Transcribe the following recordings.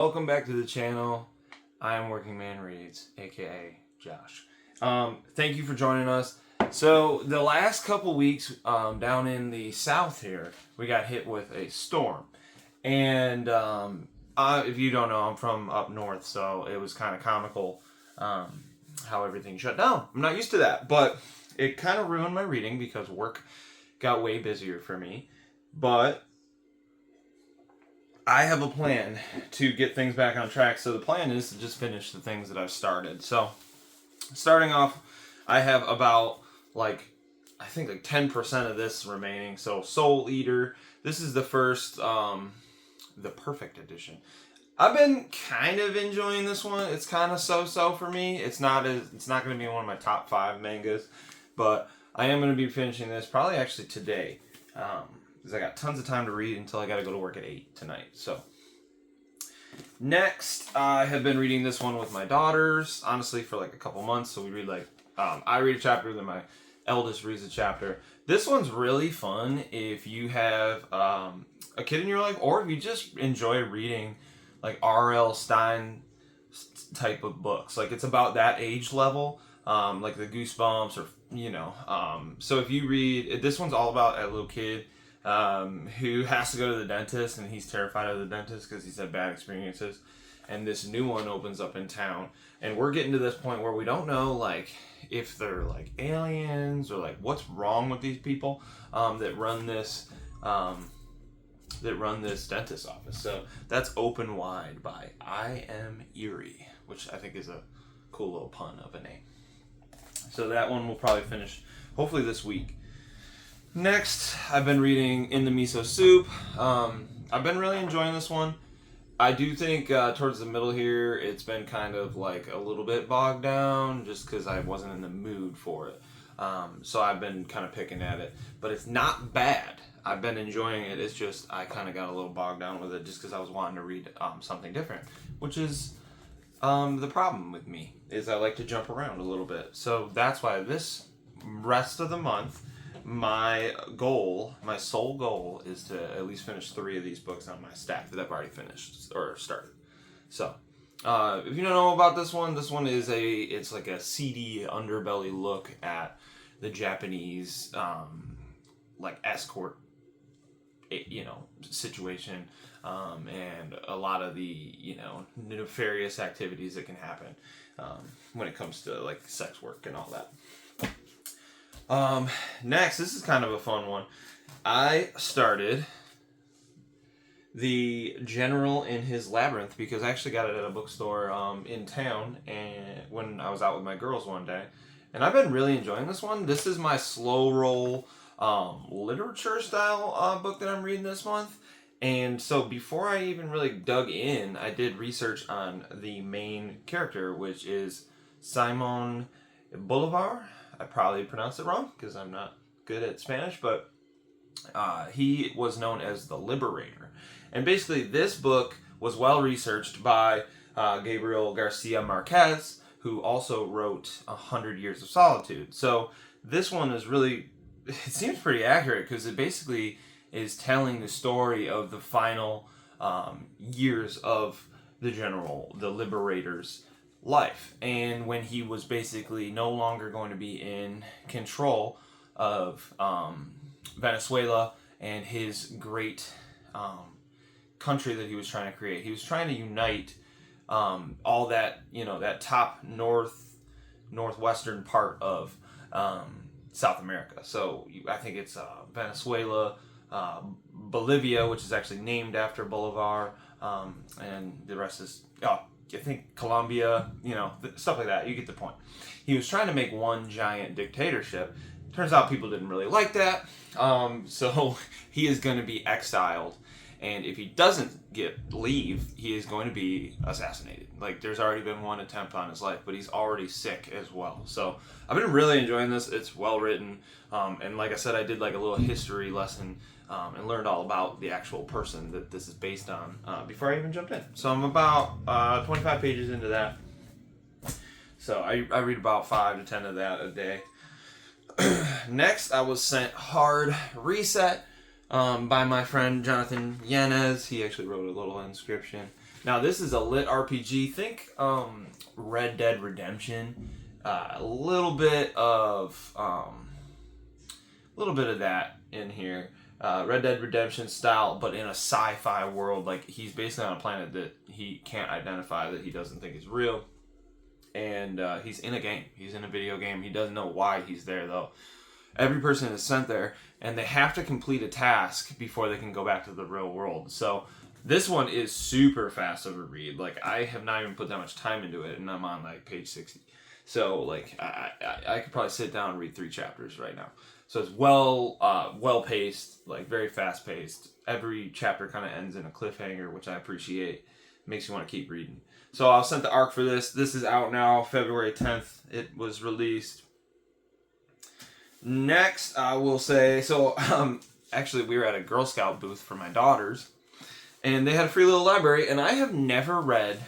Welcome back to the channel. I am Working Man Reads, aka Josh. Thank you for joining us. So the last couple weeks down in the south here, we got hit with a storm. And if you don't know, I'm from up north, so it was kind of comical how everything shut down. I'm not used to that, but it kind of ruined my reading because work got way busier for me. But I have a plan to get things back on track. So the plan is to just finish the things that I've started. So starting off, I have about I think 10% of this remaining. So Soul Eater. This is the first, the perfect edition. I've been kind of enjoying this one. It's kind of so-so for me. It's not going to be one of my top 5 mangas, but I am going to be finishing this probably actually today. Because I got tons of time to read until I got to go to work at 8 tonight. So next, I have been reading this one with my daughters, honestly, for like a couple months. So we read I read a chapter, then my eldest reads a chapter. This one's really fun if you have a kid in your life, or if you just enjoy reading like R.L. Stein type of books. Like it's about that age level, like the Goosebumps or so if you read this one's all about a little kid who has to go to the dentist, and he's terrified of the dentist because he's had bad experiences, and this new one opens up in town, and we're getting to this point where we don't know if they're aliens or what's wrong with these people that run this dentist office. So that's Open Wide by I Am Eerie, which I think is a cool little pun of a name. So that one will probably finish hopefully this week. Next, I've been reading In the Miso Soup. I've been really enjoying this one. I do think towards the middle here, it's been kind of a little bit bogged down just because I wasn't in the mood for it. So I've been kind of picking at it. But it's not bad. I've been enjoying it. It's just I kind of got a little bogged down with it just because I was wanting to read something different, which is the problem with me, is I like to jump around a little bit. So that's why this rest of the month, my sole goal is to at least finish 3 of these books on my stack that I've already finished or started. So, if you don't know about this one is it's like a seedy underbelly look at the Japanese, escort, situation, and a lot of the, nefarious activities that can happen, when it comes to sex work and all that. Next, this is kind of a fun one. I started The General in His Labyrinth because I actually got it at a bookstore in town, and when I was out with my girls one day, and I've been really enjoying this one. This is my slow roll literature style book that I'm reading this month. And so before I even really dug in, I did research on the main character, which is Simon Bolivar. I probably pronounced it wrong because I'm not good at Spanish, but he was known as the Liberator. And basically this book was well researched by Gabriel Garcia Marquez, who also wrote 100 Years of Solitude. So this one is really, it seems pretty accurate because it basically is telling the story of the final years of the Liberator's life, and when he was basically no longer going to be in control of Venezuela and his great country that he was trying to create. He was trying to unite all that, that top northwestern part of South America. So I think it's Venezuela, Bolivia, which is actually named after Bolivar, and the rest is I think Colombia, stuff like that. You get the point. He was trying to make one giant dictatorship. Turns out people didn't really like that. So he is going to be exiled. And if he doesn't leave, he is going to be assassinated. There's already been one attempt on his life, but he's already sick as well. So I've been really enjoying this. It's well written. And like I said, I did a little history lesson and learned all about the actual person that this is based on before I even jumped in. So I'm about 25 pages into that. So I read about 5 to 10 of that a day. Next, I was sent Hard Reset by my friend Jonathan Yanez. He actually wrote a little inscription. Now this is a lit RPG. Think Red Dead Redemption. A little bit of that in here. Red Dead Redemption style, but in a sci-fi world. Like, he's basically on a planet that he can't identify, that he doesn't think is real. And he's in a game. He's in a video game. He doesn't know why he's there, though. Every person is sent there, and they have to complete a task before they can go back to the real world. So this one is super fast of a read. Like, I have not even put that much time into it, and I'm on, like, page 60. So, like, I could probably sit down and read 3 chapters right now. So it's well-paced, like, very fast-paced. Every chapter kind of ends in a cliffhanger, which I appreciate. Makes you want to keep reading. So I'll send the ARC for this. This is out now, February 10th. It was released. Next, I will say, so actually we were at a Girl Scout booth for my daughters, and they had a free little library, and I have never read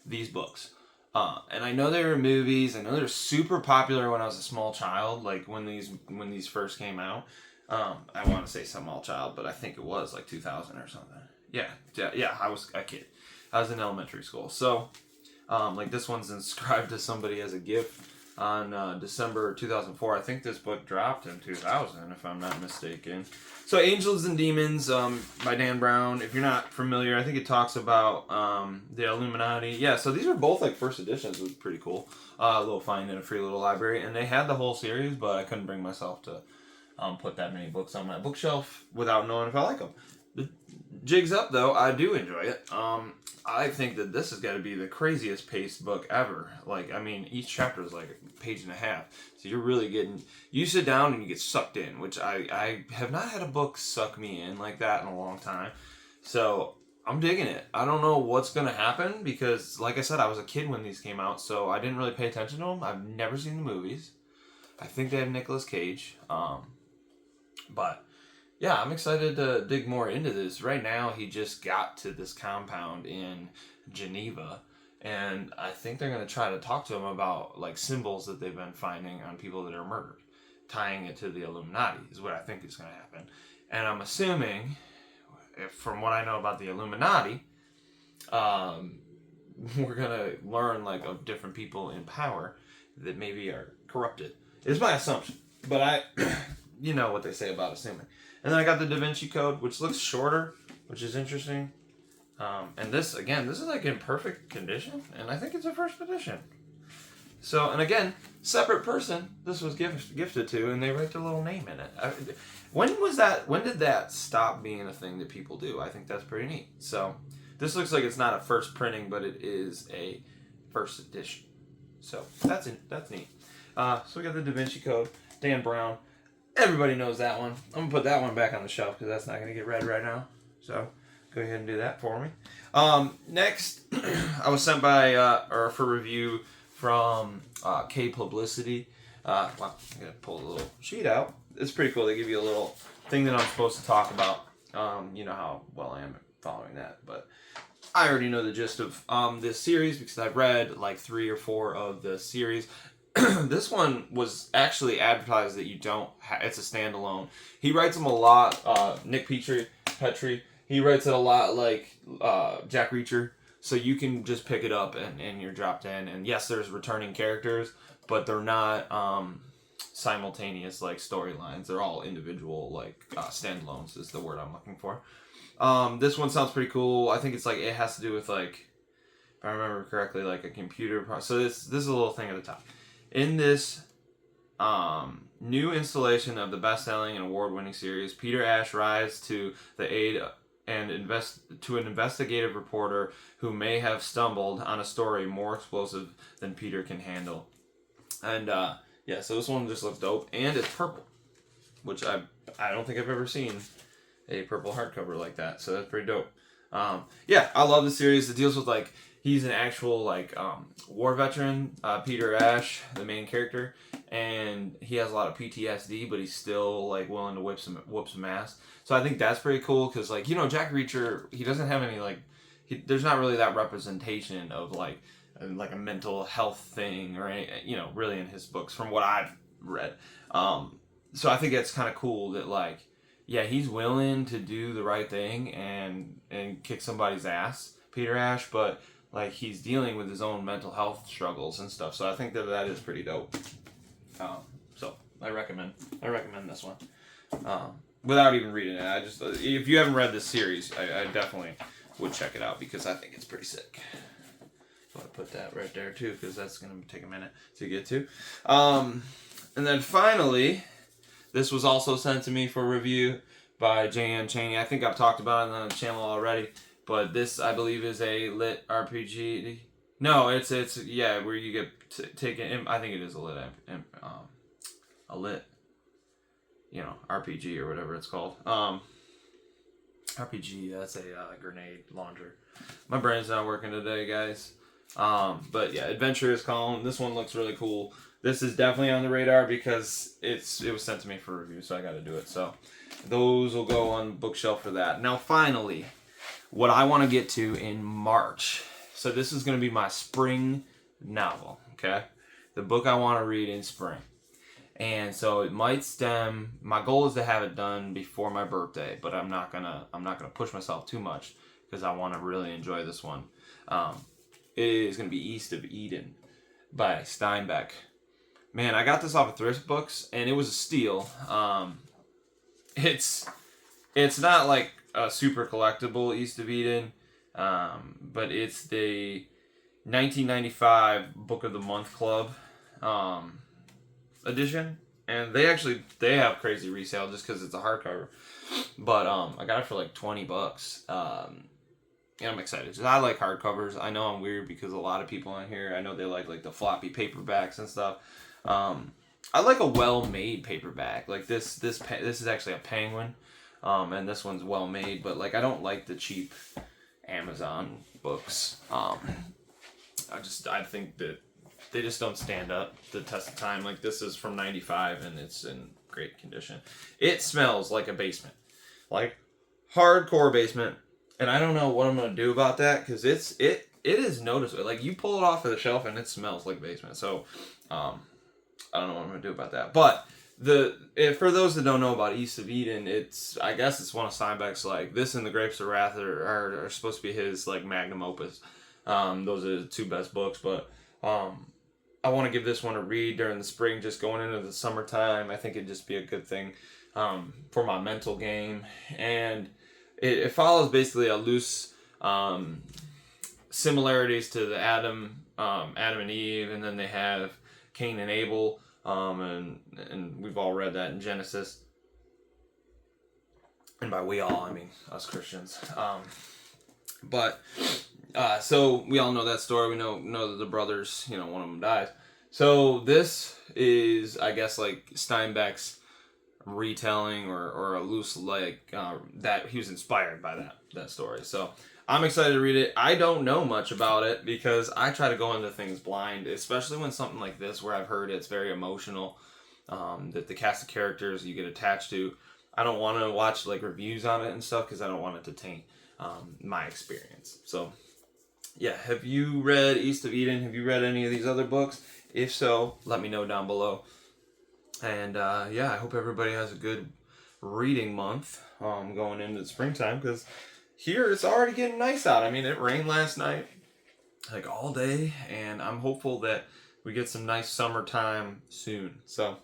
these books. And I know they were movies. I know they're super popular when I was a small child, like when these first came out. I want to say small child, but I think it was like 2000 or something. Yeah, I was a kid. I was in elementary school. So, like, this one's inscribed to somebody as a gift on December 2004. I think this book dropped in 2000, if I'm not mistaken. So, Angels and Demons by Dan Brown. If you're not familiar, I think it talks about the Illuminati. Yeah, so these were both, like, first editions. It was pretty cool. A little find in a free little library. And they had the whole series, but I couldn't bring myself to put that many books on my bookshelf without knowing if I like them. The jig's up, though. I do enjoy it. I think that this has got to be the craziest paced book ever. Like, I mean, each chapter is like a page and a half. So you're really getting... You sit down and you get sucked in, which I have not had a book suck me in like that in a long time. So I'm digging it. I don't know what's going to happen because, like I said, I was a kid when these came out, so I didn't really pay attention to them. I've never seen the movies. I think they have Nicolas Cage. But... yeah, I'm excited to dig more into this. Right now, he just got to this compound in Geneva, and I think they're going to try to talk to him about, like, symbols that they've been finding on people that are murdered, tying it to the Illuminati is what I think is going to happen. And I'm assuming, from what I know about the Illuminati, we're going to learn, like, of different people in power that maybe are corrupted. It's my assumption, but you know what they say about assuming. And then I got the Da Vinci Code, which looks shorter, which is interesting. And this is like in perfect condition, and I think it's a first edition. So, and again, separate person this was gifted to, and they write their little name in it. When did that stop being a thing that people do? I think that's pretty neat. So, this looks like it's not a first printing, but it is a first edition. So, that's neat. So we got the Da Vinci Code, Dan Brown. Everybody knows that one. I'm going to put that one back on the shelf because that's not going to get read right now. So, go ahead and do that for me. Next, I was sent for review from K Publicity. Well, I'm going to pull a little sheet out. It's pretty cool. They give you a little thing that I'm supposed to talk about. You know how well I am at following that. But I already know the gist of this series because I've read like 3 or 4 of the series. This one was actually advertised that you don't... it's a standalone. He writes them a lot. Nick Petrie. He writes it a lot like Jack Reacher. So you can just pick it up and you're dropped in. And yes, there's returning characters, but they're not simultaneous like storylines. They're all individual like standalones is the word I'm looking for. This one sounds pretty cool. I think it's like it has to do with like, if I remember correctly, like a computer. So this is a little thing at the top. In this new installation of the best-selling and award-winning series, Peter Ash rides to the aid and an investigative reporter who may have stumbled on a story more explosive than Peter can handle. And yeah, so this one just looks dope, and it's purple, which I don't think I've ever seen a purple hardcover like that. So that's pretty dope. Yeah, I love the series. It deals with like he's an actual like war veteran, Peter Ash, the main character, and he has a lot of PTSD, but he's still like willing to whoop some ass. So I think that's pretty cool because like, you know, Jack Reacher, he doesn't have any like there's not really that representation of like a mental health thing or any, you know, really in his books from what I've read. So I think it's kind of cool that like, yeah, he's willing to do the right thing and kick somebody's ass, Peter Ash, but like he's dealing with his own mental health struggles and stuff. So I think that is pretty dope. So I recommend this one. Without even reading it, I just if you haven't read this series, I definitely would check it out because I think it's pretty sick. So I put that right there too because that's gonna take a minute to get to. And then finally, this was also sent to me for review by Chaney. I think I've talked about it on the channel already, but this I believe is a lit RPG. No, it's where you get taken. I think it is a lit RPG or whatever it's called. RPG, that's a grenade launcher. My brain's not working today, guys. But yeah, Adventurous Column. This one looks really cool. This is definitely on the radar because it was sent to me for review, so I got to do it. So those will go on bookshelf for that. Now, finally, what I want to get to in March. So this is going to be my spring novel. Okay, the book I want to read in spring. And so it might stem. My goal is to have it done before my birthday, but I'm not gonna push myself too much because I want to really enjoy this one. It is gonna be East of Eden by Steinbeck. Man, I got this off of Thrift Books, and it was a steal. It's not like a super collectible East of Eden, but it's the 1995 Book of the Month Club. Edition, and they have crazy resale just because it's a hardcover, but I got it for like $20, and I'm excited because I like hardcovers. I know I'm weird because a lot of people on here, I know they like the floppy paperbacks and stuff. I like a well-made paperback. Like this is actually a Penguin, and this one's well-made, but like I don't like the cheap Amazon books. I think that they just don't stand up the test of time. Like this is from '95 and it's in great condition. It smells like a basement, like hardcore basement, and I don't know what I'm gonna do about that because it is noticeable. Like you pull it off of the shelf and it smells like basement. So I don't know what I'm gonna do about that. But for those that don't know about East of Eden, I guess it's one of Steinbeck's, like this and The Grapes of Wrath are supposed to be his like magnum opus. Those are the two best books, but I want to give this one a read during the spring, just going into the summertime. I think it'd just be a good thing for my mental game. And it follows basically a loose similarities to the Adam and Eve, and then they have Cain and Abel, and we've all read that in Genesis. And by we all, I mean us Christians. So we all know that story. We know that the brothers, one of them dies. So this is, I guess, like Steinbeck's retelling or a loose that he was inspired by that story. So I'm excited to read it. I don't know much about it because I try to go into things blind, especially when something like this where I've heard it's very emotional, that the cast of characters you get attached to. I don't want to watch like reviews on it and stuff because I don't want it to taint my experience. So yeah, have you read East of Eden? Have you read any of these other books? If so, let me know down below. And I hope everybody has a good reading month going into the springtime because here it's already getting nice out. I mean, it rained last night like all day, and I'm hopeful that we get some nice summertime soon. So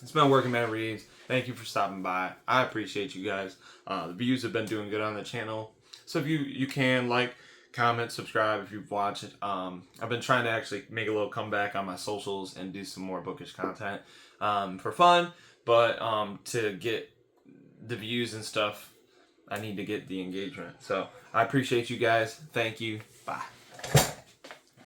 it's been Working Man Reads. Thank you for stopping by. I appreciate you guys. The views have been doing good on the channel. So if you can comment, subscribe if you've watched it. I've been trying to actually make a little comeback on my socials and do some more bookish content for fun, but to get the views and stuff, I need to get the engagement. So I appreciate you guys. Thank you. Bye.